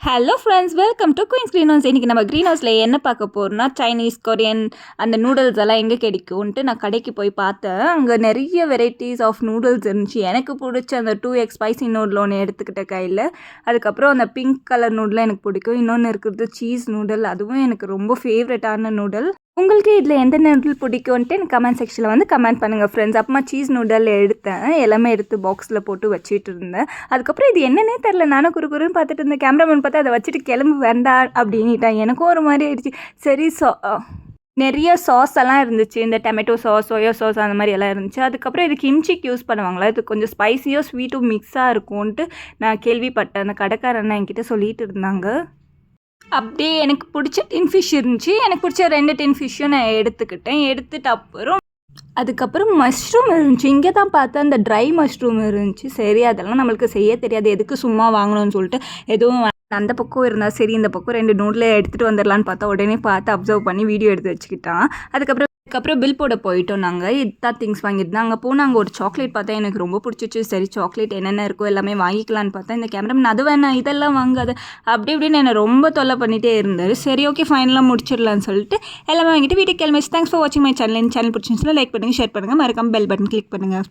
Hello friends, welcome to Queen's Green House. இன்றைக்கி நம்ம green ஹவுஸில் என்ன பார்க்க போகிறோம்னா, சைனீஸ், கொரியன் அந்த நூடுல்ஸ் எல்லாம் எங்கே கிடைக்கும்ன்ட்டு நான் கடைக்கு போய் பார்த்தேன். அங்கே நிறைய வெரைட்டிஸ் ஆஃப் நூடுல்ஸ் இருந்துச்சு. எனக்கு பிடிச்ச அந்த 2x ஸ்பைசி நூடுல் ஒன்று எடுத்துக்கிட்ட கையில். அதுக்கப்புறம் அந்த பிங்க் கலர் நூடுலும் எனக்கு பிடிக்கும். இன்னொன்று இருக்கிறது சீஸ் நூடுல், அதுவும் எனக்கு ரொம்ப ஃபேவரட்டான நூடுல். உங்களுக்கு இதில் எந்த நூடுல் பிடிக்கும்ன்ட்டு எனக்கு கமெண்ட் செக்ஷனில் வந்து கமெண்ட் பண்ணுங்கள் ஃப்ரெண்ட்ஸ். அப்புறமா சீஸ் நூடுல் எடுத்தேன். எல்லாமே எடுத்து பாக்ஸில் போட்டு வச்சுட்டு இருந்தேன். அதுக்கப்புறம் இது என்னன்னே தெரில, நானும் குறுன்னு பார்த்துட்டு இருந்தேன். கேமராமேன் பார்த்தா அதை வச்சுட்டு கிளம்பு வேண்டாம் அப்படின்ட்டான். எனக்கும் ஒரு மாதிரி ஆயிடுச்சு. சரி, நிறைய சாஸ் எல்லாம் இருந்துச்சு. இந்த டொமேட்டோ சாஸ், சோயா சாஸ் அந்த மாதிரி எல்லாம் இருந்துச்சு. அதுக்கப்புறம் இது கிம்ச்சிக்கு யூஸ் பண்ணுவாங்களா, இது கொஞ்சம் ஸ்பைஸியோ ஸ்வீட்டும் மிக்ஸாக இருக்கும்ன்ட்டு நான் கேள்விப்பட்டேன். அந்த கடைக்காரன் என்கிட்ட சொல்லிட்டு இருந்தாங்க. அப்படியே எனக்கு பிடிச்ச டின் ஃபிஷ் இருந்துச்சு. எனக்கு பிடிச்ச 2 டின் ஃபிஷ்ஷும் நான் எடுத்துக்கிட்டேன். எடுத்துகிட்டு அதுக்கப்புறம் மஷ்ரூம் இருந்துச்சு. இங்கே தான் பார்த்தா அந்த ட்ரை மஷ்ரூம் இருந்துச்சு. சரி, அதெல்லாம் நம்மளுக்கு செய்ய தெரியாது, எதுக்கு சும்மா வாங்கணும்னு சொல்லிட்டு எதுவும் அந்த பக்கம் இருந்தால் சரி, இந்த பக்கம் 2 நூடில் எடுத்துகிட்டு வந்துடலான்னு பார்த்தா உடனே பார்த்து அப்சர்வ் பண்ணி வீடியோ எடுத்து வச்சுக்கிட்டான். அதுக்கப்புறம் பில் போட போயிட்டோம். நாங்கள் இதுதான் திங்ஸ் வாங்கியிருந்தோம். அங்கே போனால் அங்கே ஒரு சாக்லேட் பார்த்தா எனக்கு ரொம்ப பிடிச்சிச்சு. சரி, சாக்லேட் என்னென்ன இருக்கோ எல்லாமே வாங்கிக்கலான்னு பார்த்தா இந்த கேமராமேன் அது வேணாம் இதெல்லாம் வாங்காது அப்படி இப்படின்னு என்னை ரொம்ப தொல்லை பண்ணிகிட்டே இருந்தார். சரி, ஓகே, ஃபைனலாக முடிச்சிடலான்னு சொல்லிட்டு எல்லாமே வாங்கிட்டு வீட்டுக்கு கிளம்பிச்சு. தேங்க்ஸ் ஃபார் வாட்சிங் மை சேனல். சேனல் பிடிச்சிருந்துச்சுன்னா லைக் பண்ணுங்கள், ஷேர் பண்ணுங்கள், மறக்காம பெல் பட்டன் கிளிக் பண்ணுங்கள்.